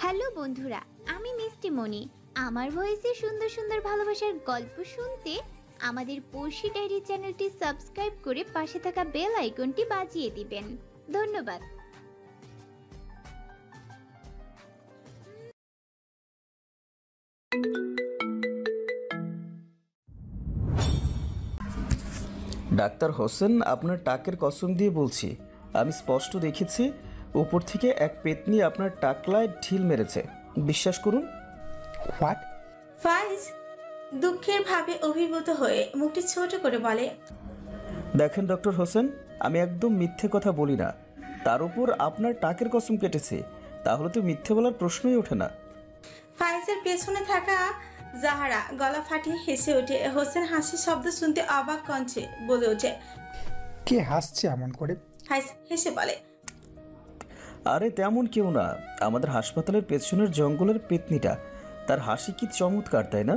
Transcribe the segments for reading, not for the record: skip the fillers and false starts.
Hello বন্ধুরা, আমি মিষ্টি মনি। আমার ভয়েসে সুন্দর সুন্দর ভালোবাসার গল্প শুনতে আমাদের পড়শি ডায়েরি চ্যানেলটি সাবস্ক্রাইব করে পাশে থাকা বেল আইকনটি বাজিয়ে দিবেন। ধন্যবাদ। ডাক্তার হোসেন, আপনার টাকের কসম দিয়ে বলছি, আমি স্পষ্ট দেখেছি উপর থেকে এক পেতনি আপনার টাকলায় ঢিল মেরেছে। বিশ্বাস করুন। হোয়াট? ফাইজ দুঃখের ভাবে অভিভূত হয়ে মুখটি ছোট করে বলে, দেখেন ডক্টর হোসেন, আমি একদম মিথ্যে কথা বলি না, তার উপর আপনার টাকের কসম কেটেছে, তাহলে তো মিথ্যে বলার প্রশ্নই ওঠে না। ফাইজের পেছনে থাকা জাহারা গলা ফাটিয়ে হেসে ওঠে। হোসেন হাসির শব্দ শুনতে অবাক কণ্ঠে বলে ওঠে। কে হাসছে এমন করে? ফাইজ হেসে বলে, আরে তেমন কেউ না, আমাদের হাসপাতালের পেছনের জঙ্গলের পেতনিটা। তার হাসি কি চমৎকার, তাই না?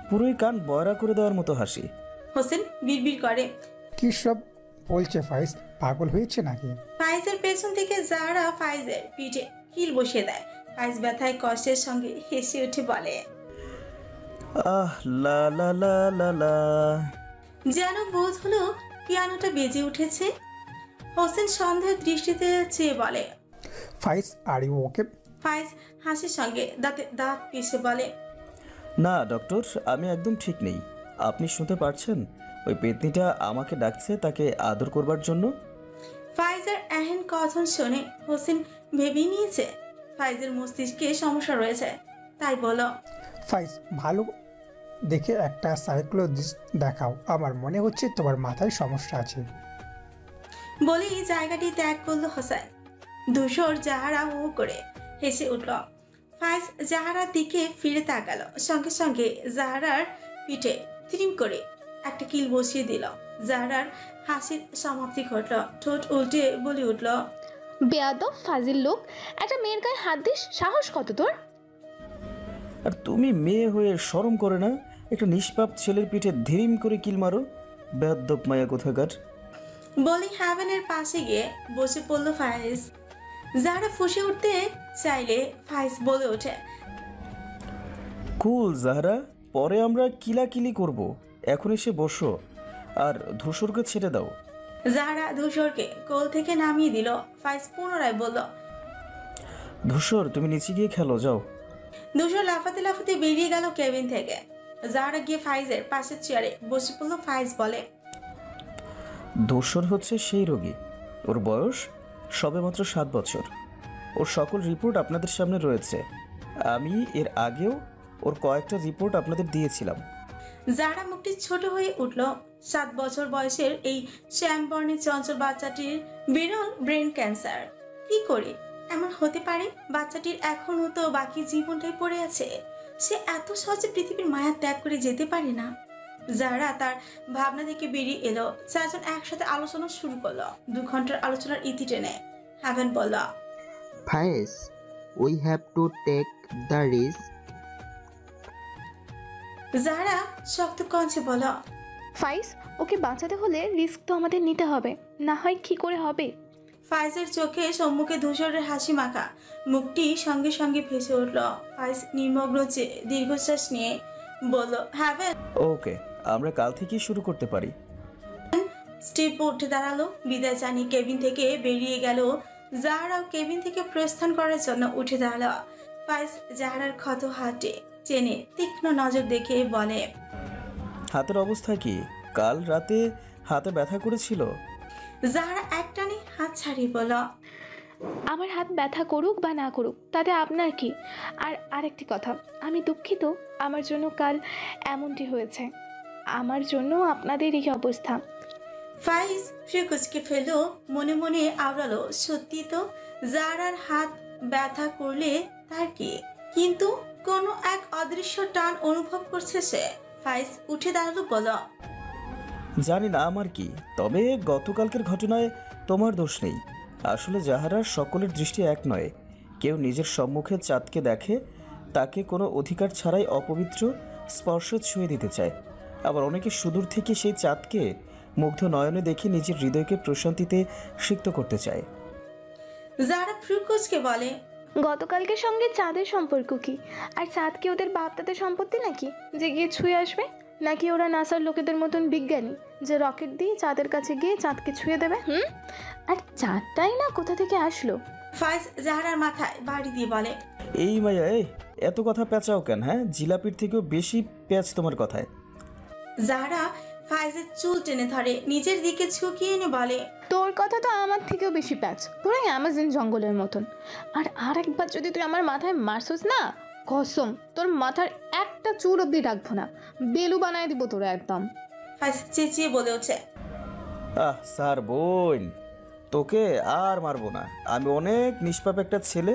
পুরোই কান বয়রা করে দেওয়ার মতো হাসি। হোসেন বিড়বিড় করে, কি সব বলছে ফাইজ? পাগল হয়েছে নাকি? ফাইজের পেছন থেকে জাহারা ফাইজের পিঠে কিল বসিয়ে দেয়। ফাইজ ব্যথায় কষ্টের সঙ্গে হেসে উঠে বলে, আহ লা লা লা লা লা। যেন বোধ হলো পিয়ানোটা বেজে উঠেছে। হোসেন সন্দেহের দৃষ্টিতে চেয়ে বলে, ফাইজ, আর ইউ ওকে? ফাইজ হাসির সঙ্গে দাঁতে দাঁত পিষে বলে, না ডক্টর, আমি একদম ঠিক নেই। আপনি শুনতে পারছেন? ওই পেতনিটা আমাকে ডাকছে তাকে আদর করবার জন্য। ফাইজের এহেন কথন শুনে হোসেন ভেবেই নিয়েছে ফাইজের মস্তিষ্কে সমস্যা রয়েছে, তাই বলো, ফাইজ, ভালো দেখে একটা সাইকোলজিস্ট দেখাও, আমার মনে হচ্ছে তোমার মাথায় সমস্যা আছে। বলেই জায়গাটি ত্যাগ করলো হোসেন। ধূসর জাহারা হু করে হেসে উঠল। ফাইজ জাহারার দিকে ফিরে তাকালো, সঙ্গে সঙ্গে জাহারার পিঠে ত্রিম করে একটা কিল বসিয়ে দিল। জাহারার হাসির সমাপ্তি ঘটল। ঠোঁট উল্টে বলে উঠল, বেয়াদব ফাজিল লোক, একটা মেয়ের গায়ে হাত দিস, সাহস কত তোর? আর তুমি মেয়ে হয়ে শরম করে না একটা নিষ্পাপ ছেলের পিঠে ধীরিম করে কিল মারো? বেয়াদ্দপ মায়া কোথাকার। বলি হ্যাভেনের পাশে গিয়ে বসে পড়ল ফাইজ। জাহারা ফুঁসে উঠতে চাইলে ফাইজ বলে ওঠে, কুল জাহরা, পরে আমরা কিলাকিলি করব, এখন এসে বসো আর ধূসরকে ছেড়ে দাও। জাহারা ধূসরকে কোল থেকে নামিয়ে দিল। ফাইজ পুনরায় বলল, ধূসর, তুমি নিচে গিয়ে খেলো, যাও। ধূসর লাফাতে লাফাতে বেরিয়ে গেল কেবিন থেকে। জাহারা গিয়ে ফাইজের পাশের চেয়ারে বসে পড়ল। ফাইজ বলে, ধূসর হচ্ছে সেই রোগী, ওর বয়স সবেমাত্র 7 বছর। ওর সকল রিপোর্ট আপনাদের সামনে রয়েছে। আমি এর আগেও ওর কয়েকটা রিপোর্ট আপনাদের দিয়েছিলাম। জাহারা মুখটি ছোট হয়ে উঠল। 7 বছর বয়সের এই শ্যামবর্ণের চঞ্চল বাচ্চাটির বিরল ব্রেন ক্যান্সার। কি করে এমন হতে পারে? বাচ্চাটির এখনও তো বাকি জীবনটাই পড়ে আছে। সে এত সহজে পৃথিবীর মায়া ত্যাগ করে যেতে পারে না। জাহারা তার ভাবনা থেকে বেরিয়ে এলো। চারজন একসাথে আলোচনা শুরু করলো। 2 ঘন্টার আলোচনার ইতি টেনে হ্যাভেন বলল, Faiz, we have to take the risk. জাহারা শক্ত কণ্ঠে বলল, ফাইজ, ওকে বাঁচাতে হলে রিস্ক তো আমাদের নিতে হবে, না হয় কি করে হবে? ফাইজের চোখে সম্মুখে ধূসরের হাসি মাখা মুখটি সঙ্গে সঙ্গে ভেসে উঠল। ফাইজ নির্মগ্ন চেয়ে দীর্ঘশ্বাস নিয়ে বলল, হ্যাভেন। ওকে, আমরা কাল থেকেই শুরু করতে পারি। স্টিভ উঠে দাঁড়ালো। বিদায় জানিয়ে কেবিন থেকে বেরিয়ে গেল। জাহারাও কেবিন থেকে প্রস্থান করার জন্য উঠে দাঁড়ালো। ফাইজ জাহারার ক্ষত হাতে চেনে তীক্ষ্ণ নজর দেখে বলে, হাতের অবস্থা কি? কাল রাতে হাতে ব্যথা করেছিল? জাহারা একটানে হাত ছাড়িয়ে বলল, আমার হাত ব্যথা করুক বা না করুক তাতে আপনার কি? আর আরেকটি কথা, আমি দুঃখিত আমার জন্য কাল এমনটি হয়েছে, আমার জন্য আপনাদের এই অবস্থা। ফাইজ ফ্রিকুচকে ফেলো, মনে মনে আওড়ালো, সত্যি তো জাহারার হাত ব্যথা করলে তার কি? কিন্তু কোনো এক অদৃশ্য টান অনুভব করছে সে। ফাইজ উঠে দাঁড়ালো, বলল, জানি না আমার কি, তবে গতকালকের ঘটনায় তোমার দোষ নেই। আসলে জাহারার সকলের দৃষ্টি এক নয়। কেউ নিজের সম্মুখে চাঁদকে দেখে, তাকে কোনো অধিকার ছাড়াই অপবিত্র স্পর্শ ছুঁয়ে দিতে চায়। আবার অনেকে সুদূর থেকে সেই চাঁদকে মুগ্ধ নয়নে দেখে নিজের হৃদয়কে প্রশান্তিতে সিক্ত করতে চায়। জাহারা ফ্রিকুচকে বলে, গতকালকের সঙ্গে চাঁদের সম্পর্ক কি? আর চাঁদ কি ওদের বাপদাদের সম্পত্তি নাকি যে গিয়ে ছুঁয়ে আসবে? নাকি ওরা নাসার লোকেদের মতন বিজ্ঞানী যে রকেট দিয়ে চাঁদের কাছে গিয়ে চাঁদকে ছুঁয়ে দেবে? আর চাঁদটাই না কোথা থেকে আসলো? ফাইজ জাহারার মাথায় বাড়ি দিয়ে বলে, এই মাইয়া এই এত কথা পেঁচাও কেন? হ্যাঁ, জিলাপির থেকেও বেশি পেঁচ তোমার কথায়। জাহারা ফাইজের চুল টেনে ধরে, নিজের দিকে ঝুঁকিয়ে এনে বলে, তোর কথা তো আমার থেকেও বেশি প্যাচ, পুরো অ্যামাজন জঙ্গলের মতন। আর একবার যদি তুই আমার মাথায় মারছিস না, কসম তোর মাথার একটা চুল অব্দি রাখবো না, বেলু বানায় দিব তোরা একদম। ফাইজ চেঁচিয়ে বলে ওঠে, স্যার বোন, তোকে আর মারবো না। আমি অনেক নিষ্পাপ একটা ছেলে,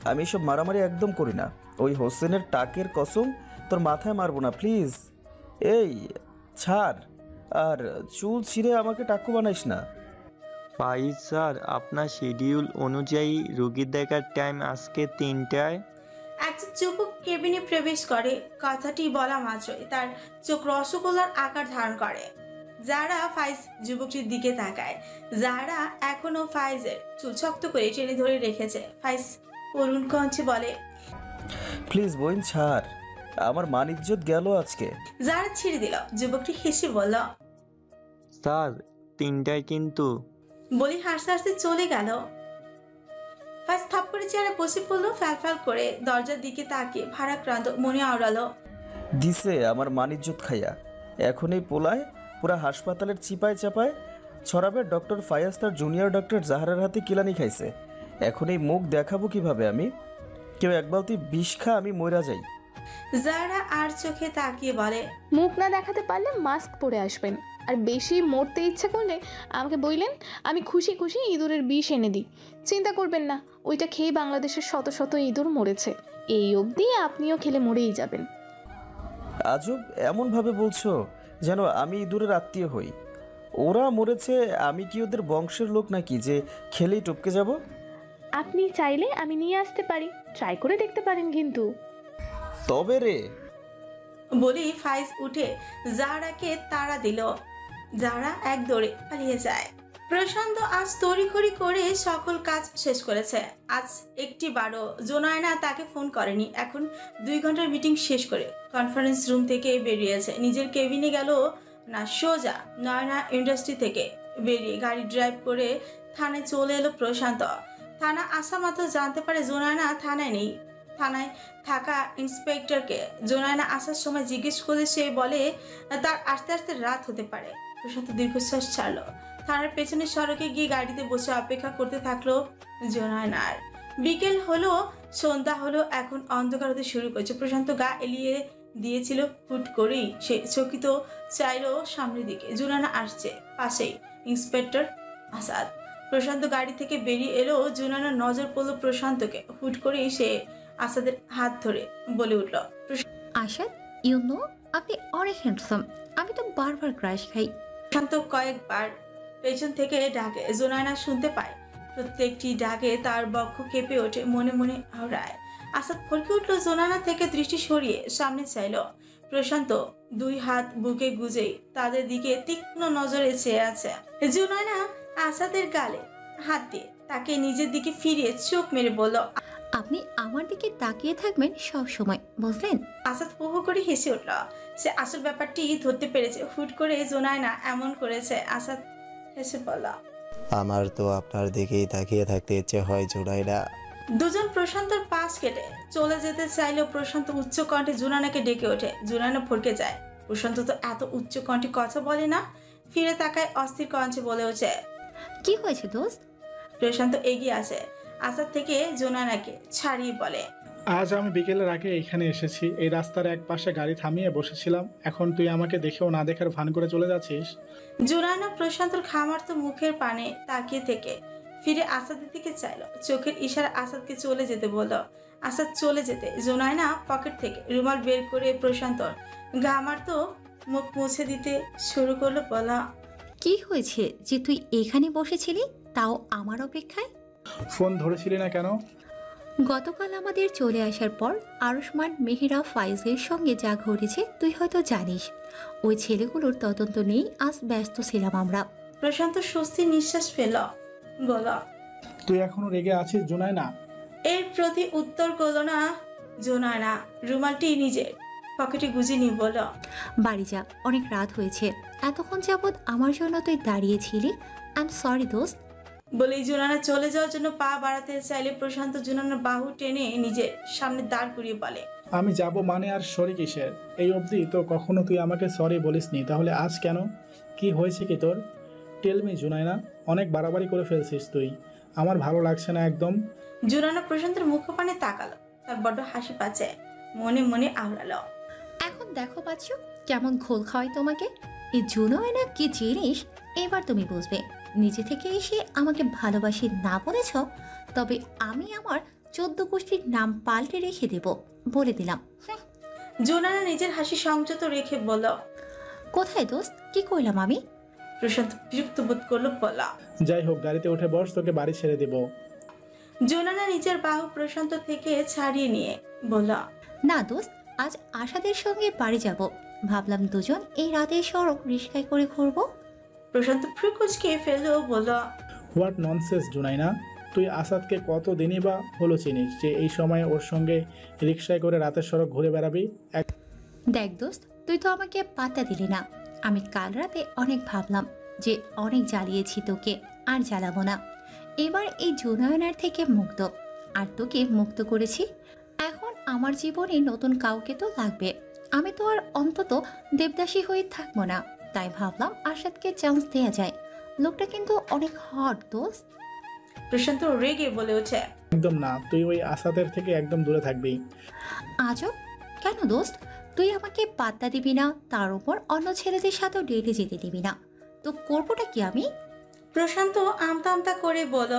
আমি এসব মারামারি একদম করি না। ওই হোসেনের টাকের কসম, তোর মাথায় মারবো না প্লিজ। এই ছাড়, আর চুল ছিঁড়ে আমাকে টাকু বানাইস না। ফাইজ স্যার, আপনার শিডিউল অনুযায়ী রোগী দেখার টাইম আজকে 3টায়। একজন যুবক কেবিনে প্রবেশ করে। কথাটি বলা মাত্রই তার চোখ রসগোল্লার আকার ধারণ করে। যারা ফাইজ যুবকটির দিকে তাকায়। যারা এখনো ফাইজের চুল শক্ত করে টেনে ধরে রেখেছে। ফাইজ করুণ কণ্ঠে বলে, প্লিজ বোন ছাড়, আমার মান ইজ্জত গেল আজকে। যারা ছেড়ে দিল। যুবকটি হেসে বলল, স্যার 3টায় কিন্তু। বলি হাসতে হাসতে চলে গেল। ফাইজ থাপ করে চেয়ারে বসে পড়লো, ফ্যাল করে দরজার দিকে তাকিয়ে ভারাক্রান্ত মনে আওড়ালো। দিছে আমার মান ইজ্জত খাইয়া। এখন এই পোলায় পুরা হাসপাতালের চিপায় চাপায় ছড়াবে ডক্টর ফায়াজ তার জুনিয়র ডক্টর জাহারের হাতে কিলানি খাইছে। এখন এই মুখ দেখাবো কিভাবে আমি? কেউ এক বালতি বিষ খা, আমি মইরা যাই। যারা আর চোখে তাকিয়ে বলে, মুখ না দেখাতে পারলে মাস্ক পরে আসবেন, আর বেশি মরতে ইচ্ছা করলে আমাকে বললেন, আমি খুশি খুশি ইঁদুরের বিষ এনে দিই। চিন্তা করবেন না, ওইটা খেয়ে বাংলাদেশের শত শত ইঁদুর মরেছে, এই অবধি আপনিও খেলে মরেই যাবেন। আজব এমনভাবে বলছো যেন আমি ইঁদুরের আত্মীয় হই। ওরা মরেছে, আমি কি ওদের বংশের লোক নাকি যে খেলেই টপকে যাব? আপনি চাইলে আমি নিয়ে আসতে পারি, ট্রাই করে দেখতে পারেন কিন্তু। তবে রে, বলি ফাইজ উঠে জাহরাকে তাড়া দিল। জাহরা এক দৌড়ে পালিয়ে যায়। প্রশান্ত আজ তড়িঘড়ি করে সকল কাজ শেষ করেছে। আজ একটি বারো জোনায়না তাকে ফোন করেনি। এখন 2 ঘন্টার মিটিং শেষ করে কনফারেন্স রুম থেকে বেরিয়েছে। নিজের কেবিনে গেল না, সোজা নয়না ইন্ডাস্ট্রি থেকে বেরিয়ে গাড়ি ড্রাইভ করে থানায় চলে এলো প্রশান্ত। থানা আসা মাত্র জানতে পারে জোনায়না থানায় নেই। থানায় থাকা ইন্সপেক্টরকে জোনায়না আসার সময় জিজ্ঞেস করলে সে বলে তার আস্তে আস্তে রাত হতে পারে। প্রশান্ত দীর্ঘশ্বাস ছাড়লো। থানার পেছনের সড়কে গিয়ে গাড়িতে বসে অপেক্ষা করতে থাকলো জোনায়নার। বিকেল হলো, সন্ধ্যা হলো, এখন অন্ধকার হতে শুরু করেছে। প্রশান্ত গা এলিয়ে দিয়েছিল। হুট করেই সে চকিত চাইলো সামনের দিকে। জোনায়না আসছে, পাশেই ইন্সপেক্টর আসাদ। প্রশান্ত গাড়ি থেকে বেরিয়ে এলো। জোনায়নার নজর পড়লো প্রশান্তকে। হুট করেই সে আসাদের হাত ধরে বলে উঠল, আশাদ, ইউ নো আপনি অনেক হ্যান্ডসাম, আমি তো বারবার ক্রাশ খাই। প্রশান্ত কয়েকবার পেছন থেকে ডাকে। জোনায়না শুনতে পায়। প্রত্যেকটি ডাকে তার বক্ষ কেঁপে ওঠে, মনে মনে আওড়ায়। আসাদ ফরকে উঠল। জোনায়না থেকে দৃষ্টি সরিয়ে সামনে চাইল। প্রশান্ত 2 হাত বুকে গুজেই তাদের দিকে তীক্ষ্ণ নজরে চেয়ে আছে। জোনায়না আসাদের গালে হাত দিয়ে তাকে নিজের দিকে ফিরিয়ে চোখ মেরে বলল, আপনি আমার দিকে তাকিয়ে থাকবেন সব সময়, বুঝলেন? আসাদ হু হু করে হেসে উঠল। সে আসল ব্যাপারটি ধরতে পেরেছে। হুট করে জোনায়না এমন করেছে। আসাদ হেসে বলল, আমার তো আপনার দিকেই তাকিয়ে থাকতে ইচ্ছে হয় জোনায়না। দুজন প্রশান্তর পাশ কেটে চলে যেতে চাইলেও প্রশান্ত উচ্চ কণ্ঠে জোনায়নাকে ডেকে ওঠে। জোনায়না ফরকে যায়। প্রশান্ত তো এত উচ্চ কণ্ঠে কথা বলে না। ফিরে তাকায়, অস্থির কণ্ঠে বলে ওঠে, কি হয়েছে দোস্ত? প্রশান্ত এগিয়ে আসে। আসাদ থেকে জোনায়নাকে ছাড়িয়ে বলে, আজ আমি বিকেলের আগে এখানে এসেছি। এই রাস্তার এক পাশে গাড়ি থামিয়ে বসেছিলাম। এখন তুই আমাকে দেখেও না দেখার ভান করে চলে যাচ্ছিস। জোনায়না প্রশান্তর খামার্ত মুখের পানে তাকিয়ে থেকে ফিরে আসাদের দিকে চাইল। চোখের ইশারা আসাদকে চলে যেতে বলল। আসাদ চলে যেতে জোনায়না পকেট থেকে রুমাল বের করে প্রশান্তর ঘামার্ত মুখ মুছে দিতে শুরু করলো। বলা, কি হয়েছে যে তুই এখানে বসেছিলি, তাও আমার অপেক্ষায়? ফোন ধরেছিলি না কেন? গতকাল আমাদের চলে আসার পর আরুষ্মান, মেহেরা, ফাইজের সঙ্গে যা ঘটেছে তুই হয়তো জানিস। ওই ছেলেগুলোর তদন্ত নিয়েই আজ ব্যস্ত ছিলাম আমরা। প্রশান্ত স্বস্তির নিঃশ্বাস ফেল। বলা, তুই এখনো রেগে আছিস জোনায়না? এর প্রতি উত্তর করলো না জোনায়না। রুমালটি নিজের পকেটে গুজে নিয়ে বলল, বাড়ি যা, অনেক রাত হয়েছে। এতক্ষণ যাবৎ আমার জন্য তুই দাঁড়িয়েছিলি। আই এম সরি দোস্ত। বলেই জোনায়না চলে যাওয়ার জন্য পা বাড়াতে চাইলে প্রশান্ত জোনায়নার বাহু টেনে নিজের সামনে দাঁড় করিয়ে বলে, আমি যাব মানে আর সরি কিসের? এই অবধি তো কখনো তুই আমাকে সরি বলিসনি, তাহলে আজ কেন? কি হয়েছে কি তোর? টেল মি জুনায়না, অনেক বাড়াবাড়ি করে ফেলছিস তুই। আমার ভালো লাগছে না একদম। জোনায়না প্রশান্তের মুখপানে তাকালো। তার বড্ড হাসি পাচ্ছে, মনে মনে আওড়ালো, এখন দেখো পাচ্ছ কেমন ঘোল খাওয়াই তোমাকে। এই জুনোয়না কি জিনিস এবার তুমি বুঝবে। নিজে থেকে এসে আমাকে ভালোবাসি না বলেছ, তবে আমি আমার 14 গোষ্ঠীর নাম পাল্টে রেখে দেব, বলে দিলাম। জোনায়না নিজের হাসি সংযত রেখে বলল, কোথায় দোস্ত, কি কইলাম আমি? প্রশান্ত বিরক্ত বোধ করলো, বলা, যাই হোক, গাড়িতে উঠে বস, তোকে বাড়ি ছেড়ে দেব। জোনায়না নিজের বাহু প্রশান্ত থেকে ছাড়িয়ে নিয়ে বলল, না দোস্ত, আজ আশাদের সঙ্গে বাড়ি যাব। ভাবলাম দুজন এই রাতে সড়ক রিস্কায় করে ঘুরবো। প্রশান্ত ফ্রুকুচকে ফেললো, বলল, হোয়াট ননসেন্স জুনাইনা, তুই আসাদকে কত দিনই বা হলো চিনিস যে এই সময়ে ওর সঙ্গে রিক্সায় করে রাতের সড়ক ঘুরে বেড়াবি? দেখ দোস্ত, তুই তো আমাকে পাত্তা দিলি না। আমি কাল রাতে অনেক ভাবলাম যে অনেক জ্বালিয়েছি তোকে, আর জ্বালাবো না। এবার এই জুনায়নার থেকে মুক্ত, আর তোকে মুক্ত করেছি। এখন আমার জীবনে নতুন কাউকে তো লাগবে। আমি তো আর অন্তত দেবদাসী হয়ে থাকবো না। তাই ভাবলাম আশাদকে চান্স দেয়া যায়। লোকটা কিন্তু অনেক হট দোস্ত। প্রশান্ত রেগে বলে ওঠে, একদম না, তুই ওই আসাদের থেকে একদম দূরে থাকবি। আজব কেন দোস্ত? তুই আমাকে পাত্তা দিবি না, তার উপর অন্য ছেলেদের সাথেও ডেটে যেতে দিবি না, তো করবোটা কি আমি? প্রশান্ত আমতা আমতা করে বলল,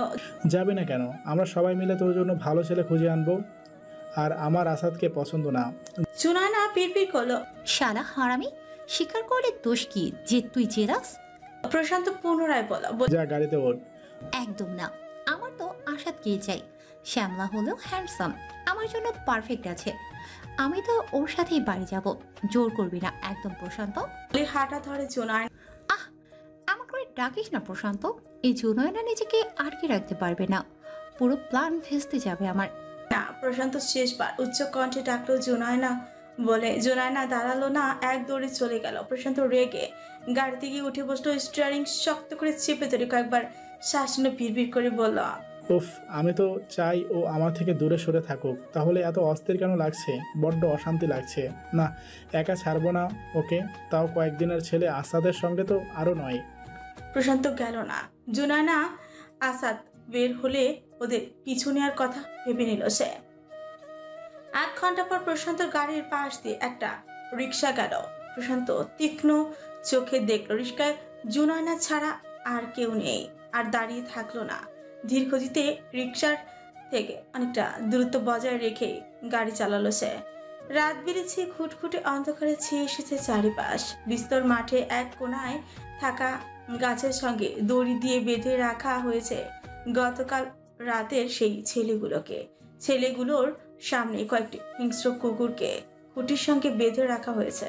যাবে না কেন? আমরা সবাই মিলে তোর জন্য ভালো ছেলে খুঁজে আনবো। আর আমার আসাদকে পছন্দ না। জুনায়না পিড়পিড় করলো, শালা হারামি, স্বীকার করলে দোষ কি যে তুই জেলাস? প্রশান্ত পুনরায় বলল, যা গাড়িতে ওঠ। একদম না, আমার তো আশাদকে চাই। শ্যামলা হলেও হ্যান্ডসাম, আমার জন্য পারফেক্ট আছে। আমি তো ওর সাথেই বাড়ি যাব। জোর করবি না একদম প্রশান্ত। হাঁটা ধরে জুনায়না। আমার করে ডাকিস না প্রশান্ত। এই জুনায়না নিজেকে আটকে রাখতে পারবে না, পুরো প্ল্যান ভেস্তে যাবে আমার। না, প্রশান্ত শেষবার উচ্চ কণ্ঠে ডাকলো জুনায়না বলে জুনায়না দাঁড়ালো না, এক দৌড়ে চলে গেল। প্রশান্ত রেগে গাড়িতে গিয়ে উঠে বসলো, স্টিয়ারিং শক্ত করে চেপে ধরে কয়েকবার শ্বাস নিয়ে ভিড় করে বলল, উফ, আমি তো চাই ও আমার থেকে দূরে সরে থাকুক, তাহলে এত অস্থির কেন লাগছে? বড্ড অশান্তি লাগছে। না, একা ছাড়বো না ওকে, তাও কয়েকদিনের ছেলে। আসাদের সঙ্গে তো আরো নয়। প্রশান্ত গেল না। জুনায়না আসাদ বের হলে ওদের পিছু নেওয়ার কথা ভেবে নিল সে। 1 ঘন্টা পর প্রশান্ত গাড়ির পাশ দিয়ে একটা রিক্সা গেল। প্রশান্ত তীক্ষ্ণ চোখে দেখলো রিক্সায় জুনায়না ছাড়া আর কেউ নেই। আর দাঁড়িয়ে থাকলো না, ধীর গতিতে রিক্সার থেকে অনেকটা দূরত্ব বজায় রেখে গাড়ি চালালো সে। রাত বেড়েছে, খুটখুটে অন্ধকারে ছেয়ে এসেছে চারিপাশ। বিস্তর মাঠে এক কোনায় থাকা গাছের সঙ্গে দড়ি দিয়ে বেঁধে রাখা হয়েছে গতকাল রাতের সেই ছেলেগুলোকে। ছেলেগুলোর সামনে কয়েকটি হিংস্র কুকুরকে খুঁটির সঙ্গে বেঁধে রাখা হয়েছে।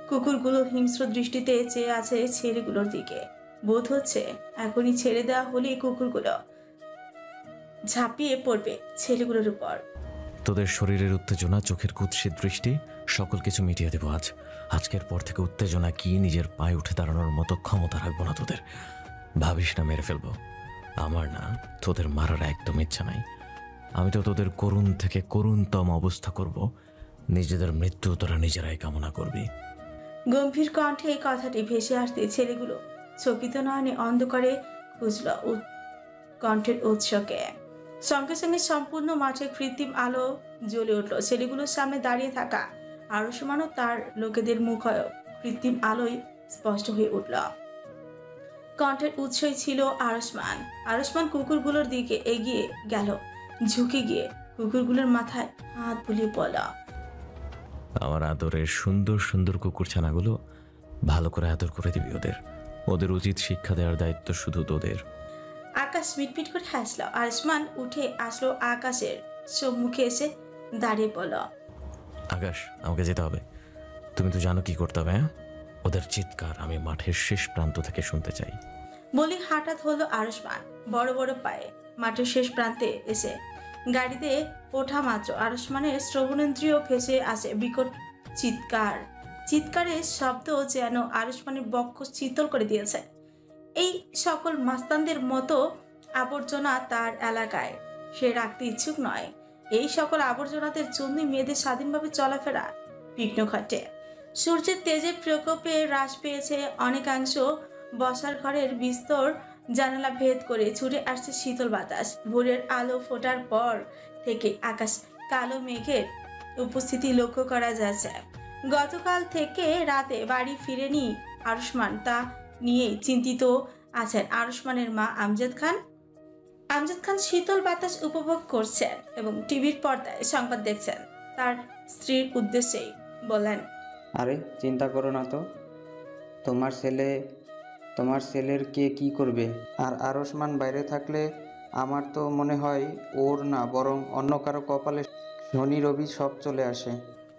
কুকুরগুলো হিংস্র দৃষ্টিতে চেয়ে আছে ছেলেগুলোর দিকে। বোধ হচ্ছে এখনই ছেড়ে দেওয়া হলে কুকুরগুলো ঝাঁপিয়ে পড়বে ছেলেগুলোর উপর। তোদের শরীরের উত্তেজনা, চোখের কুৎসিত দৃষ্টি, সকল কিছু মিটিয়ে দেবো আজ। আজকের পর থেকে উত্তেজনা কি নিজের পায়ে উঠে দাঁড়ানোর মতো ক্ষমতা রাখবো না তোদের। ভাবিস না মেরে ফেলবো, আমার না, তোদের মারার একদম ইচ্ছা নাই। আমি তো তোদের করুণ থেকে করুণতম অবস্থা করব। নিজেদের মৃত্যু তোরা নিজেরাই কামনা করবি। গম্ভীর কণ্ঠে এই কথাটি ভেসে আসতে ছেলেগুলো চকিত নয়নে অন্ধকারে খুঁজল কণ্ঠের উৎসকে। সঙ্গে সঙ্গে সম্পূর্ণ মাঠে কৃত্রিম আলো জ্বলে উঠল। ছেলেগুলোর সামনে দাঁড়িয়ে থাকা আরসমানও তার লোকেদের মুখ কৃত্রিম আলোয় স্পষ্ট হয়ে উঠল। কণ্ঠের উৎসই ছিল আরসমান। আরসমান কুকুরগুলোর দিকে এগিয়ে গেল, ঝুঁকে গিয়ে কুকুরগুলোর মাথায় হাত বুলিয়ে বলল, আমার আদরের সুন্দর সুন্দর কুকুরছানাগুলো ভালো করে আদর করে দিবি ওদের। ওদের উচিত শিক্ষা দেওয়ার দায়িত্ব শুধু তোদের। আকাশ মিটমিট করে হাসলো। আরসমান উঠে আসলো আকাশের সম্মুখে এসে দাঁড়িয়ে বলল, আকাশ, আমাকে যেতে হবে। তুমি তো জানো কি করতে হবে। হ্যাঁ, ওদের চিৎকার আমি মাঠের শেষ প্রান্ত থেকে শুনতে চাই। বলি হঠাৎ হলো আরসমান বড় বড় পায়ে মাঠের শেষ প্রান্তে এসে গাড়িতে ওঠা মাত্র আরুষ্মানের শ্রবণেন্দ্রিয় ভেসে আসে বিকট চিৎকার। চিৎকারের শব্দ যেন আরুষ্মানের বক্ষ শীতল করে দিয়েছে। এই সকল মাস্তানদের মতো আবর্জনা তার এলাকায় সে রাখতে ইচ্ছুক নয়। এই সকল আবর্জনাদের জন্যই মেয়েদের স্বাধীনভাবে চলাফেরা বিঘ্ন ঘটে। সূর্যের তেজের প্রকোপে হ্রাস পেয়েছে অনেকাংশ। বসার ঘরের বিস্তর জানালা ভেদ করে ছুটে আসছে শীতল বাতাস। ভোরের আলো ফোটার পর থেকে আকাশ কালো মেঘের উপস্থিতি লক্ষ্য করা যাচ্ছে। গতকাল থেকে রাতে বাড়ি ফিরেনি আরুষ্মান, তা নিয়েই চিন্তিত আছেন আরুষ্মানের মা আমজাদ খান। আমজাদ খান শীতল বাতাস উপভোগ করছেন এবং টিভির পর্দায় সংবাদ দেখছেন। তার স্ত্রীর উদ্দেশ্যেই বলেন, আরে চিন্তা করো না তো, তোমার ছেলের কে কি করবে? আর আরুষ্মান বাইরে থাকলে আমার তো মনে হয় ওর না বরং অন্য কারো কপালে শনি রবি সব চলে আসে।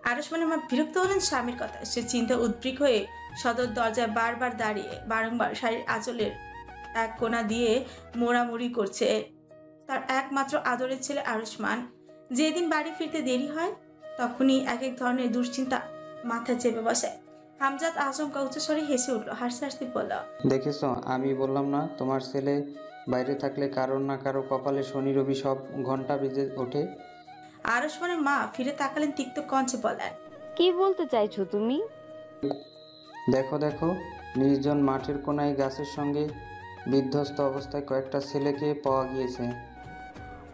আরুষ্মানের মা বিরক্ত হলেন স্বামীর কথা। সে চিন্তা উদ্গ্রীব হয়ে সদর দরজায় বারবার দাঁড়িয়ে বারংবার শাড়ির আঁচলের এক কোণা দিয়ে মোড়ামুড়ি করছে। তার একমাত্র আদরের ছেলে আরুষ্মান। যেদিন বাড়ি ফিরতে দেরি হয় তখনই এক এক ধরনের দুশ্চিন্তা মাথায় চেপে বসে। আমজাদ আচমকা উচ্চস্বরে হেসে উঠল, হাসতে হাসতে বলল, দেখেছ, আমি বললাম না তোমার ছেলে বাইরে থাকলে কারোর না কারো কপালে শনি রবি সব ঘন্টা বেজে ওঠে। আরুষ্মানের মা ফিরে তাকালেন, তিক্ত কণ্ঠে বলেন, কি বলতে চাইছো তুমি? দেখো নির্জন মাঠের কোনায় গাছের সঙ্গে বিধ্বস্ত অবস্থায় কয়েকটা ছেলেকে পাওয়া গিয়েছে।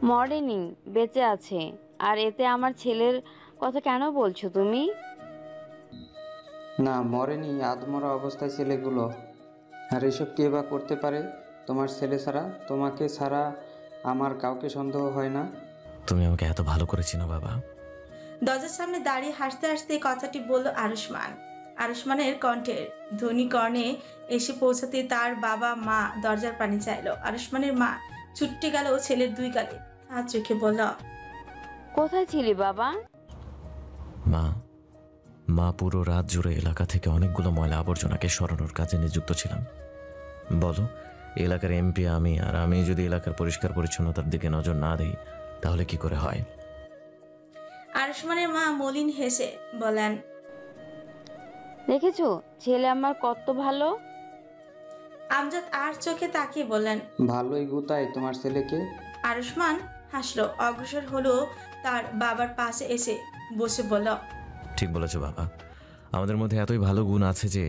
মর্নিং বেঁচে আছে, আর এতে আমার ছেলের কথা কেন বলছো তুমি? না, মরেনি, আধমরা অবস্থায় ছেলেগুলো। আর এসব কে বা করতে পারে তোমার ছেলে ছাড়া? তোমাকে ছাড়া আমার কাউকে সন্দেহ হয় না। তুমি আমাকে এত ভালো করে চিনো বাবা। দরজার সামনে দাঁড়িয়ে হাসতে হাসতে কথাটি বলল আরুষ্মান। আরুষ্মানের কণ্ঠের ধ্বনি কর্ণে এসে পৌঁছাতে তার বাবা মা দরজার পানি চাইল। আরুষ্মানের মা ছুটে গেল ছেলের দুই গালে হাত রেখে বলল, কোথায় ছিলি বাবা? মা পুরো রাত জুড়ে এলাকা থেকে অনেকগুলো ময়লা আবর্জনাকে সরানোর কাজে নিযুক্ত ছিলাম। বলো, এলাকার এমপি আমি, আর আমি যদি এলাকার পরিষ্কার পরিচ্ছন্নতার দিকে নজর না দিই তাহলে কি করে হয়? আরুষ্মানের মা মলিন হেসে বলেন, দেখেছো ছেলে আমার কত ভালো। আমজাদ আর চোখে তাকিয়ে বললেন, ভালোই গুতায় তোমার ছেলেকে। আরুষ্মান হাসলো, অগ্রসর হলো তার বাবার পাশে এসে বসে বলল, ঠিক বলেছো বাবা, আমাদের মধ্যে এতই ভালো গুণ আছে যে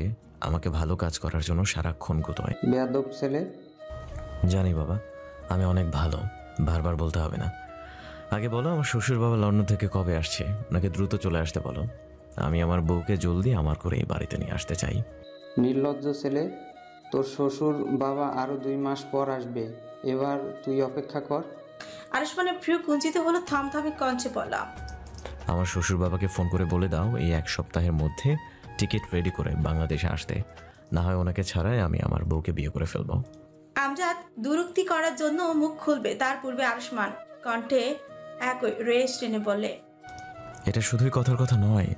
আমাকে ভালো কাজ করার জন্য সারাক্ষণ গুতোয়। বেয়াদব ছেলে। জানি বাবা, আমি অনেক ভালো, বারবার বলতে হবে না। আগে বলো, আমার শ্বশুর বাবা লন্ডন থেকে কবে আসছে? ওনাকে দ্রুত চলে আসতে বলো। আমি আমার বউকে জলদি আমার করে এই বাড়িতে নিয়ে আসতে চাই। নির্লজ্জ ছেলে, তোর শ্বশুর বাবা আরো 2 মাস পর আসবে, এবার তুই অপেক্ষা কর। আরুষ্মানের প্রিয় কুঞ্চিত হলো থামথামে কণ্ঠে বলা, আমার শ্বশুর বাবাকে ফোন করে বলে দাও এই 1 সপ্তাহের মধ্যে টিকিট রেডি করে বাংলাদেশে আসতে, না হয় ওনাকে ছাড়াই আমি আমার বউকে বিয়ে করে ফেলবো। আমজাদ দুরুক্তি করার জন্য মুখ খুলবে, তার পূর্বে আরুষ্মান কণ্ঠে একই রেশ টেনে বলে, এটা শুধুই কথার কথা নয়,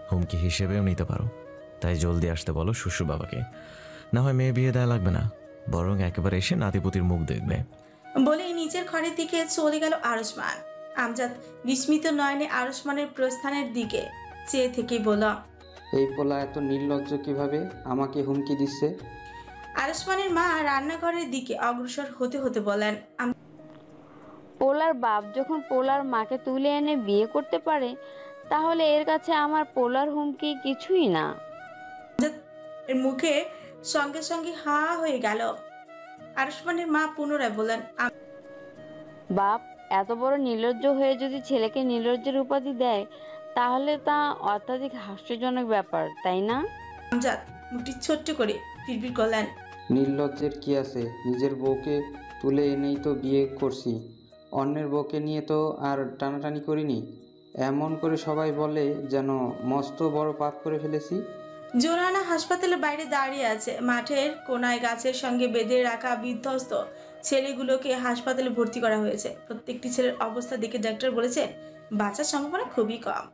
হুমকি হিসেবেও নিতে পারো। তাই জলদি আসতে বলো শ্বশুর বাবাকে, না হয় মেয়ে বিয়ে দেয়া লাগবে না, বরং একেবারে এসে নাতিপুতির মুখ দেখবে। বলেই নিচের ঘরের দিকে চলে গেল আরুষ্মান। আমজাদ বিস্মিত নয়নে আরুষ্মানের প্রস্থানের দিকে চেয়ে থেকেই বলল, এই পোলা এত নির্লজ্জ কিভাবে আমাকে হুমকি দিচ্ছে? আরুষ্মানের মা রান্নাঘরের দিকে অগ্রসর হতে হতে বলেন, পোলার বাপ যখন পোলার মাকে তুলে এনে বিয়ে করতে পারে, তাহলে এর কাছে আমার পোলার হুমকি কিছুই না। এর মুখে সঙ্গে সঙ্গে হা হয়ে গেল। আরুষ্মানের মা পুনরায় বলেন, বাপ এত বড় নির্লজ্জ হয়ে যদি ছেলেকে নির্লজ্জের উপাধি দেয়, তাহলে তা অত্যাধিক হাস্যজনক ব্যাপার, তাই না? আমজাদ মুখটি ছোট্ট করে বিড়বিড় করলেন, নির্লজ্জের কি আছে? নিজের বউকে তুলে এনেই তো বিয়ে করছি, অন্যের বউকে নিয়ে তো আর টানাটানি করিনি। এমন করে সবাই বলে যেন মস্ত বড় পাপ করে ফেলেছি। জোরানা হাসপাতালের বাইরে দাঁড়িয়ে আছে। মাঠের কোনায় গাছের সঙ্গে বেঁধে রাখা বিধ্বস্ত ছেলেগুলোকে হাসপাতালে ভর্তি করা হয়েছে। প্রত্যেকটি ছেলের অবস্থা দেখে ডাক্তার বলেছেন বাঁচার সম্ভাবনা খুবই কম।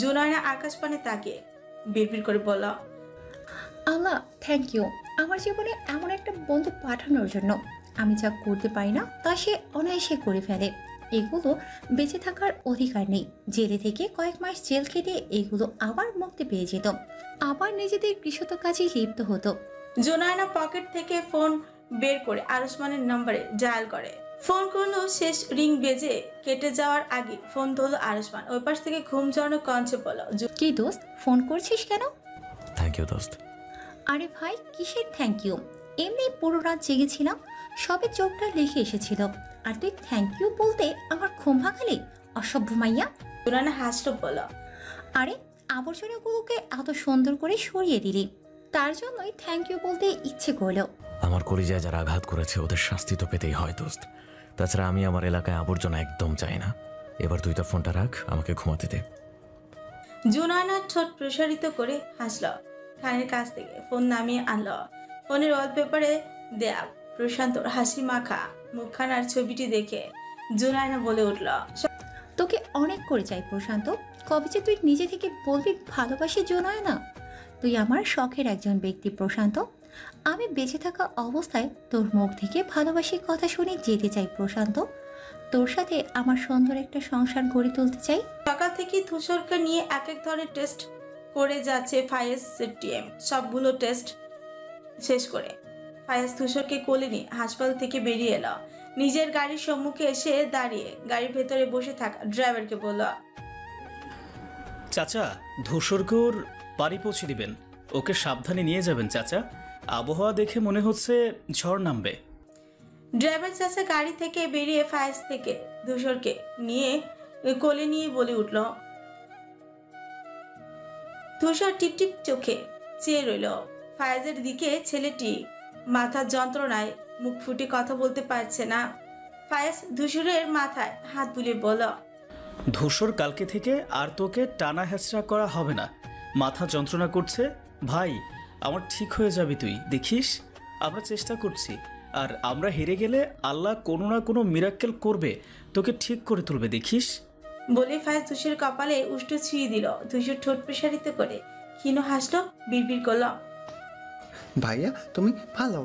জোনায়না আকাশ পানে তাকিয়ে বিড়বিড় করে বলল, আল্লাহ থ্যাংক ইউ আমার জীবনে এমন একটা বন্ধু পাঠানোর জন্য। আমি যা করতে পারি না তা সে অনায়াসে করে ফেলে। এগুলো বেঁচে থাকার অধিকার নেই। জেলে থেকে কয়েক মাস জেল খেটে এগুলো আবার মুক্তি পেয়ে যেত, আবার নিজেদের কৃষত কাজে লিপ্ত হতো। জুনায়না পকেট থেকে ফোন বের করে আরুষ্মানের নম্বরে ডায়াল করে। ফোন করলো, শেষ রিং বেজে কেটে যাওয়ার আগে ফোন ধরলো আরুষ্মান। ওই পাশ থেকে ঘুম জড়ানো কঞ্চে বলল, কি দোস্ত, ফোন করছিস কেন? থ্যাংক ইউ দোস্ত। আরে ভাই, কিসের থ্যাংক ইউ? এমনি পুরো রাত জেগেছিলাম, সবে চোখটা লিখে এসেছিল, আর তুই থ্যাংক ইউ বলতে আমার ঘুম ভাঙালি, অসভ্য মাইয়া। জুনায়না হাসলো, বলল, আরে আবর্জনাগুলোকে এত সুন্দর করে সরিয়ে দিলি, তার জন্যই থ্যাংক ইউ বলতে ইচ্ছে করলো। আমার কলিজায় যারা আঘাত করেছে ওদের শাস্তি তো পেতেই হয় দোস্ত। তাছাড়া আমি আমার এলাকায় আবর্জনা একদম চাই না। এবার তুই তো ফোনটা রাখ, আমাকে ঘুমাতে দে। জুনায়না ঠোঁট প্রসারিত করে হাসলো, কানের কাছ থেকে ফোন নামিয়ে আনলো। ফোনের ওয়ালপেপারে দেয়া প্রশান্তর হাসি মাখা মুখখানার ছবিটি দেখে জুনায়না বলে উঠল, তোকে অনেক করে চাই প্রশান্ত, কবে যে তুই নিজে থেকে বলবি ভালোবাসি জুনায়না? তুই আমার শখের একজন ব্যক্তি প্রশান্ত। আমি বেঁচে থাকা অবস্থায় তোর মুখ থেকে ভালোবাসির কথা শুনে যেতে চাই প্রশান্ত। তোর সাথে আমার সুন্দর একটা সংসার গড়ে তুলতে চাই। সকাল থেকে ধূসরকে নিয়ে এক এক ধরনের টেস্ট করে যাচ্ছে ফায়াজ টিএম। সবগুলো টেস্ট শেষ করে ফায়াজ ধূসরকে কোলে নিয়ে হাসপাতাল থেকে বেরিয়ে এলো। নিজের গাড়ির সম্মুখে এসে দাঁড়িয়ে গাড়ির ভেতরে বসে থাকা ড্রাইভারকে বলল, চাচা, ধূসরকে ওর বাড়ি পৌঁছে দিবেন, ওকে সাবধানে নিয়ে যাবেন চাচা। আবহাওয়া দেখে মনে হচ্ছে ঝড় নামবে। ড্রাইভার চাচা গাড়ি থেকে বেরিয়ে ফায়াজ থেকে ধূসরকে নিয়ে কোলে নিয়ে বলে উঠল। ধূসর টিপটিপ চোখে চেয়ে রইল ফায়াজের দিকে। ছেলেটি মাথার যন্ত্রণায় মুখ ফুটে কথা বলতে পারছে না। ফায়াজ ধূসরের মাথায় হাত বুলিয়ে বলল, ধূসর, কালকে থেকে আর তোকে টানা হেঁচড়া করা হবে না। মাথা যন্ত্রণা করছে ভাই, আমার ঠিক হয়ে যাবে, তুই দেখিস। আমরা চেষ্টা করছি, আর আমরা হেরে গেলে আল্লাহ কোনো না কোনো মিরাক্কেল করবে, তোকে ঠিক করে তুলবে, দেখিস। বলে ফায়াজ ধূসরের কপালে উষ্ঠ ছুঁয়ে দিল। ধূসর ঠোঁট প্রসারিত করে ক্ষীণ হাসলো, বিড়বিড় করল, ভাইয়া তুমি ভালো।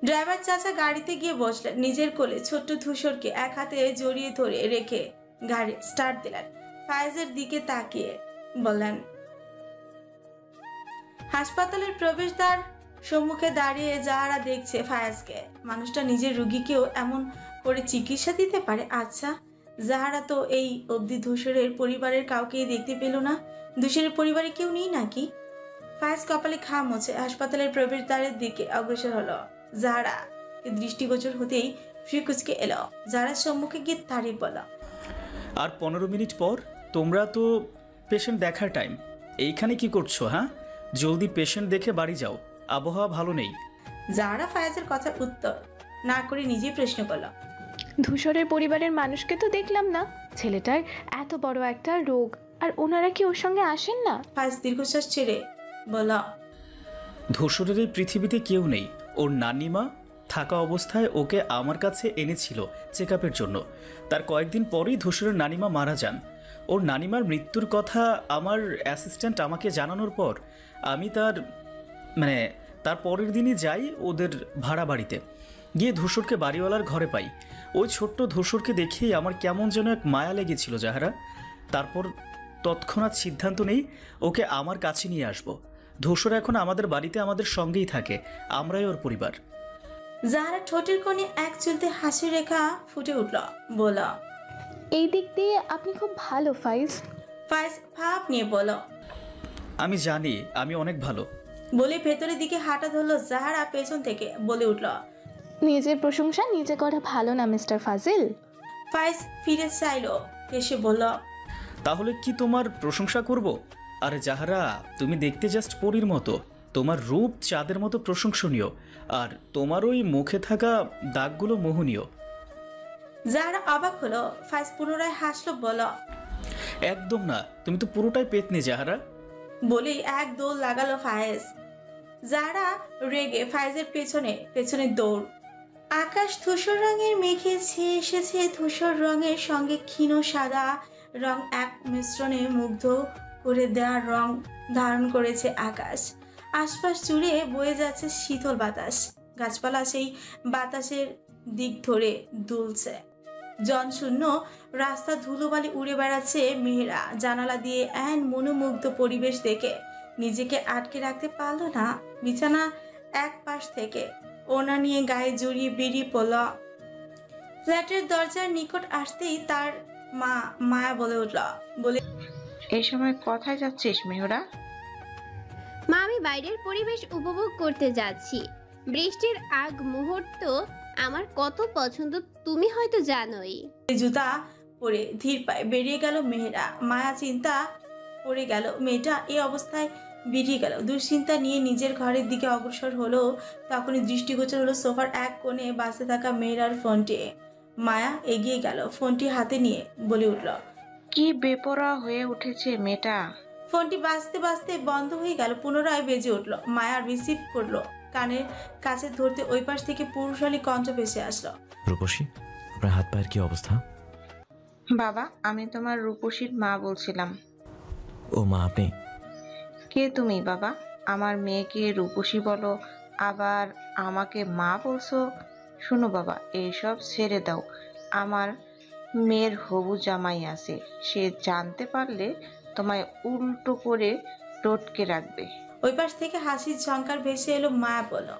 ড্রাইভার চাচা গাড়িতে গিয়ে বসলেন। নিজের কোলে ছোট্ট ধূসরকে এক হাতে জড়িয়ে ধরে রেখে গাড়ি স্টার্ট দিলেন। ফায়াজের দিকে তাকিয়ে বললেন, হাসপাতালের প্রবেশদ্বার সম্মুখে দাঁড়িয়ে যারা দেখছে ফায়াজকে, মানুষটা নিজের রোগীকেও এমন করে চিকিৎসা দিতে পারে? আচ্ছা, যাহারা তো এই অবধি ধূসরের পরিবারের কাউকেই দেখতে পেল না। ধূসরের পরিবারে কেউ নেই নাকি? ফায়াজ কপালে ঘাম মুছে হাসপাতালের প্রবেশদ্বারের দিকে অগ্রসর হলো। যাহারা দৃষ্টিগোচর হতেই ফ্রিকুচকে এলো। যারা সম্মুখে গিয়ে দাঁড়িয়ে বলল, আর 15 মিনিট পর তোমরা তো পেশেন্ট দেখার টাইম, এইখানে কি করছো? হ্যাঁ, জলদি পেশেন্ট দেখে বাড়ি যাও, আবহাওয়া ভালো নেই। যারা ফায়াজের কথার উত্তর না করে নিজেই প্রশ্ন করল, ধূসরের পরিবারের মানুষকে তো দেখলাম না, ছেলেটার এত বড় একটা রোগ, আর ওনারা কি ওর সঙ্গে আসেন না? ফায়াজ দীর্ঘশ্বাস ছেড়ে বলল, ধূসরের এই পৃথিবীতে কেউ নেই। ওর নানিমা থাকা অবস্থায় ওকে আমার কাছে এনেছিল চেক আপের জন্য। তার কয়েকদিন পরেই ধূসরের নানিমা মারা যান। ওর নানিমার মৃত্যুর কথা আমার অ্যাসিস্ট্যান্ট আমাকে জানানোর পর আমি তার পরের দিনই যাই ওদের ভাড়া বাড়িতে। গিয়ে ধূসরকে বাড়িওয়ালার ঘরে পাই। ওই ছোট্ট ধূসরকে দেখেই আমার কেমন যেন এক মায়া লেগেছিল যাহারা। তারপর তৎক্ষণাৎ সিদ্ধান্ত নেই ওকে আমার কাছে নিয়ে আসবো। ধূসর এখন আমাদের বাড়িতে আমাদের সঙ্গেই থাকে, আমরাই ওর পরিবার। যাহারা ঠোঁটের কোণে এক চুলতে হাসি রেখা ফুটে উঠল, বলল, এই দিক দিয়ে আপনি খুব ভালো ফাইজ। ফাইজ ভাব নিয়ে বলল, আমি জানি আমি অনেক ভালো। বলে ভেতরের দিকে হাঁটা ধরলো। যাহারা পেছন থেকে বলে উঠল, নিজের প্রশংসা নিজে করা ভালো না মিস্টার ফাজিল। ফাইজ ফিরে চাইল, হেসে বলল, তাহলে কি তোমার প্রশংসা করব? আরে যাহারা, তুমি দেখতে জাস্ট পরীর মতো, তোমার রূপ চাঁদের মতো প্রশংসনীয়, আর তোমার ওই মুখে থাকা দাগগুলো মোহনীয়। যাহারা অবাক হলো। ফাইজ পুনরায় হাসলো, বলল, একদম না, তুমি তো পুরোটাই পেতনি যাহারা। বলেই এক দৌড় লাগালো ফায়েজ। যারা রেগে ফায়েজের পেছনে পেছনে দৌড়। আকাশ ধূসর রঙের মেঘে ছেয়ে এসেছে। ধূসর রঙের সঙ্গে ক্ষীণ সাদা রং এক মিশ্রণে মুগ্ধ করে দেওয়া রং ধারণ করেছে আকাশ। আশপাশ জুড়ে বয়ে যাচ্ছে শীতল বাতাস। গাছপালা সেই বাতাসের দিক ধরে দুলছে। জনশূন্য রাস্তা ধুলোবালি উড়ে বেড়াচ্ছে। মেহেরা জানালা দিয়ে এন মনোমুগ্ধ পরিবেশ দেখে নিজেকে আটকে রাখতে পারল না। বিছানা এক পাশ থেকে ওনা নিয়ে গায়ে জড়িয়ে বেরিয়ে পড়ল। ফ্ল্যাটের দরজার নিকট আসতেই তার মা মায়া বলে উঠল, বলে, এই সময় কোথায় যাচ্ছিস মেহরা? মা, আমি বাইরের পরিবেশ উপভোগ করতে যাচ্ছি। বৃষ্টির আগ মুহূর্ত আমার কত পছন্দ তুমি হয়তো জানোই। জুতা পরে ধীর পায়ে বেরিয়ে গেল মেহেরা। মায়া চিন্তা পড়ে গেল, মেয়েটা এই অবস্থায় বেরিয়ে গেল। দুশ্চিন্তা নিয়ে নিজের ঘরের দিকে অগ্রসর হলো। তখনই দৃষ্টিগোচর হলো সোফার এক কোণে বাসে থাকা মেহেরার ফোনটি। মায়া এগিয়ে গেল, ফোনটি হাতে নিয়ে বলে উঠল, কি বেপরোয়া হয়ে উঠেছে মেয়েটা। ফোনটি বাজতে বাজতে বন্ধ হয়ে গেল, পুনরায় বেজে উঠল। মায়া রিসিভ করলো, কানের কাছে ধরতে ওই পাশ থেকে পুরুষালী কণ্ঠ ভেসে আসলো, রূপসী, আপনার হাত পায়ের কি অবস্থা? বাবা, আমি তোমার রূপসীর মা বলছিলাম। ও মা, আপনি? কে তুমি বাবা? আমার মেয়েকে রূপসী বলো, আবার আমাকে মা বলছো? শোনো বাবা, এইসব ছেড়ে দাও। আমার মেয়ের হবু জামাই আছে, সে জানতে পারলে তোমায় উল্টো করে টটকে রাখবে। ওই পাশ থেকে হাসির ঝংকার ভেসে এলো। মায়া বলো,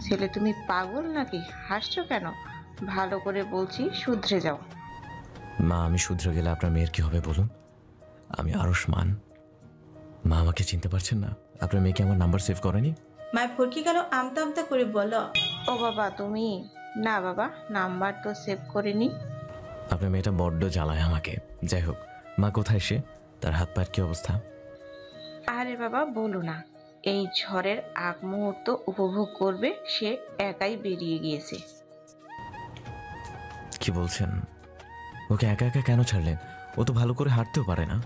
ছেলে তুমি পাগল নাকি? হাসছো কেন? ভালো করে বলছি, শুধরে যাও। মা, আমি শুধরে গেলে আপনার মেয়ের কি হবে বলুন? আমি আরুষ্মান। মা, আমাকে চিনতে পারছেন না? আপনার মেয়েকে আমার নাম্বার সেভ করেনি? মায়া ফরকি গেল, আমতা আমতা করে বলো, ও বাবা তুমি? না বাবা, নাম্বার তো সেভ করিনি। আপনার মেয়েটা বড্ড জ্বালায় আমাকে। যাই হোক, মা কোথায় সে? তার হাত পায়ের কি অবস্থা? আরে বাবা বলো না, এই ঝড়ের আগ মুহূর্ত উপভোগ করবে, সে একাই বেরিয়ে গিয়েছে। কি বলছেন? ওকে একা একা কেন ছাড়লেন? ও তো ভালো করে হাঁটতেও পারে না।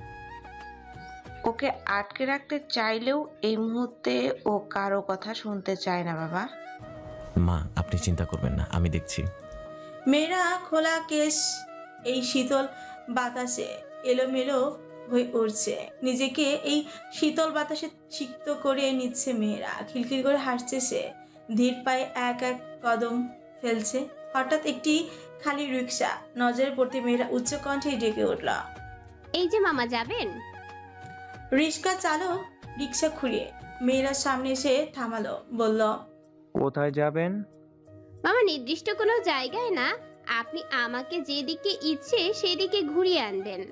ওকে আটকে রাখতে চাইলেও এই মুহূর্তে ও কারো কথা শুনতে চায় না বাবা। মা, আপনি চিন্তা করবেন না, আমি দেখছি। মেয়েরা খোলা কেশ এই শীতল বাতাসে এলোমেলো হয়ে উঠছে। নিজেকে এই শীতল বাতাসে সিক্ত করে নিচ্ছে মেয়েরা। খিলখিল করে হাসছে সে। ধীর পায়ে এক এক কদম ফেলছে। হঠাৎ একটি খালি রিক্সা নজরে পড়তে মেয়েরা উচ্চ কণ্ঠে ডেকে উঠল, এই যে মামা, যাবেন? রিক্সা চালক রিক্সা ঘুরিয়ে মেয়েরার সামনে এসে থামালো, বলল, কোথায় যাবেন? মামা, নির্দিষ্ট কোনো জায়গায় না, আপনি আমাকে যেদিকে ইচ্ছে সেদিকে ঘুরিয়ে আনবেন।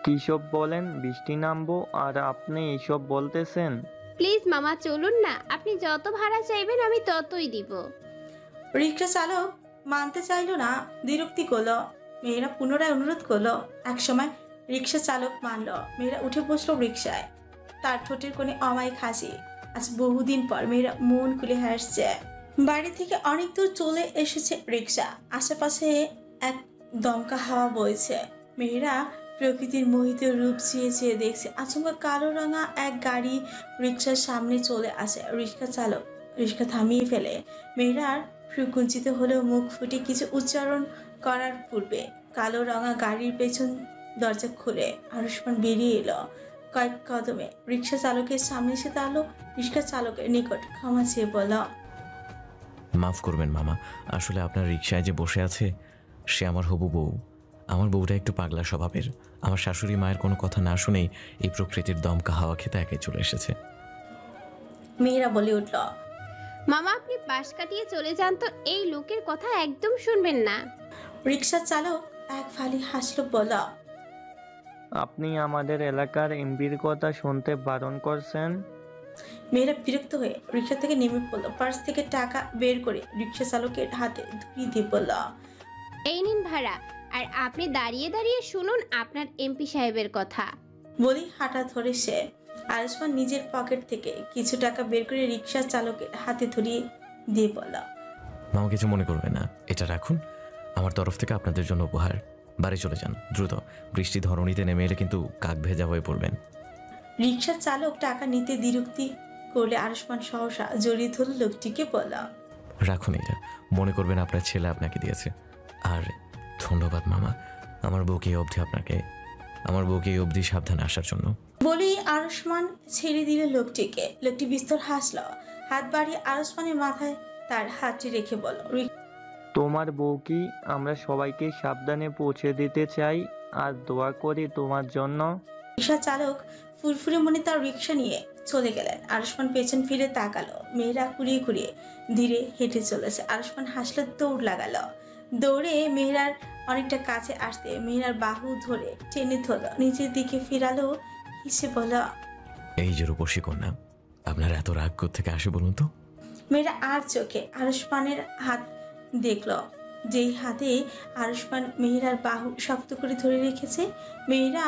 কিসব বলেন? বৃষ্টি নামবো আর আপনি এইসব বলতেছেন? প্লিজ মামা, চলুন না। আপনি যত ভাড়া চাইবেন আমি ততই দিব। রিক্সা চালক মানতে চাইলো না, বিরক্তি করলো। মেয়েরা পুনরায় অনুরোধ করলো। একসময় রিক্সা চালক মানলো। মেয়েরা উঠে বসলো রিক্সায়। তার ঠোঁটের কোণে অমায়িক হাসি। আজ বহুদিন পর মেয়েরা মন খুলে হাসছে। বাড়ি থেকে অনেক দূর চলে এসেছে রিক্সা। আশেপাশে এক দমকা হাওয়া বইছে। মেয়েরা প্রকৃতির মোহিত রূপ চেয়ে চেয়ে দেখছে। আচমকা কালো রঙা এক গাড়ি রিক্সার সামনে চলে আসে। রিক্সা চালক রিক্সা থামিয়ে ফেলে। মেয়েরার সুকুঞ্চিত হলেও মুখ ফুটে কিছু উচ্চারণ করার পূর্বে কালো রঙা গাড়ির পেছন দরজা খুলে আরুষ্মান বেরিয়ে এলো। কয়েক কদমে রিক্সা চালকের সামনে এসে দাঁড়ালো। রিক্সা চালকের নিকট ক্ষমা চেয়ে বলল, মাফ করবেন মামা, আসলে আপনার রিক্সায় যে বসে আছে সে আমার হবু বউ। আমার বউটা একটু পাগলা স্বভাবের। আমার শাশুড়ি মায়ের কোনো কথা না শুনেই এই প্রকৃতির দমকা হাওয়া খেতে একাই চলে এসেছে। মেয়েরা বলে উঠল, মামা, আপনি পাশ কাটিয়ে চলে যান তো, এই লোকের কথা একদম শুনবেন না। রিক্সা চালক এক ফালি হাসলো, বলল, আপনি আমাদের এলাকার এমপির কথা শুনতে বারণ করছেন। মেয়েরা বিরক্ত হয়ে রিক্সা থেকে নেমে পড়লো। পার্স থেকে টাকা বের করে রিক্সা চালকের হাতে ধরিয়ে দিয়ে বলল, এই নিন ভাড়া, আর আপনি দাঁড়িয়ে দাঁড়িয়ে শুনুন আপনার এমপি সাহেবের কথা। বলি হাঁটা ধরে সে। আয়ুষ্মান নিজের পকেট থেকে কিছু টাকা বের করে রিক্সা চালকের হাতে ধরিয়ে দিয়ে বলল, মামা কিছু মনে করবে না, এটা রাখুন, আমার তরফ থেকে আপনাদের জন্য উপহার। বাড়ি চলে যান দ্রুত, বৃষ্টি ধরণীতে নেমে এলে কিন্তু কাক ভেজা হয়ে পড়বেন। রিক্সা চালক টাকা নিতে দ্বিরুক্তি করলে আয়ুষ্মান সহসা জড়িয়ে ধরল লোকটিকে, বলল, রাখুন, এটা মনে করবেন আপনার ছেলে আপনাকে দিয়েছে। আর ধন্যবাদ মামা, আমার বউকে এই অবধি সাবধানে আসার জন্য। বলেই আয়ুষ্মান ছেড়ে দিল লোকটিকে। লোকটি বিস্তর হাসল। হাত বাড়িয়ে আয়ুষ্মানের মাথায় তার হাতটি রেখে বলল, তোমার বউ কি? আমরা সবাইকে সাবধানে পৌঁছে দিতে চাই আর দোয়া করি তোমার জন্য। রিক্সা চালক ফুরফুরে মনে তার রিক্সা নিয়ে চলে গেলেন। আরুষ্মান পেছন ফিরে তাকালো। মেয়েরা কুড়িয়ে কুড়িয়ে ধীরে হেঁটে চলেছে। আরুষ্মান হাসলে দৌড় লাগালো। দৌড়ে মেয়েরার অনেকটা কাছে আসতে মেয়েরার বাহু ধরে টেনে ধরল, নিজের দিকে ফিরালো, হেসে বলল, এই যে রূপসী কন্যা, আপনার এত রাগ থেকে আসে বলুন তো? মেয়েরা আর চোখে আরুষ্মানের হাত দেখলো, যেই হাতে আরুষ্মান মেয়েরার বাহু শক্ত করে ধরে রেখেছে। মেয়েরা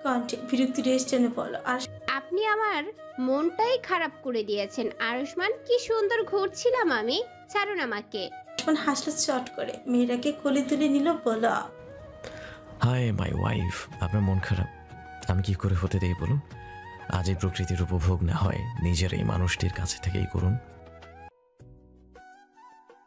কণ্ঠে বিরক্তি রেস টেনে পড়ল। আর আপনি আমার মনটাই খারাপ করে দিয়েছেন আরুষ্মান। কি সুন্দর ঘুরছিলাম আমি, ছাড়ুন আমাকে। আরুষ্মান হাসলো চট করে, মেয়েরাকে কোলে তুলে নিল, বলল, হাই মাই ওয়াইফ, আপনার মন খারাপ? আমি কি করে হতে দেই বলুন? আজ এই প্রকৃতির উপভোগ না হয় নিজের এই মানুষটির কাছে থেকেই করুন।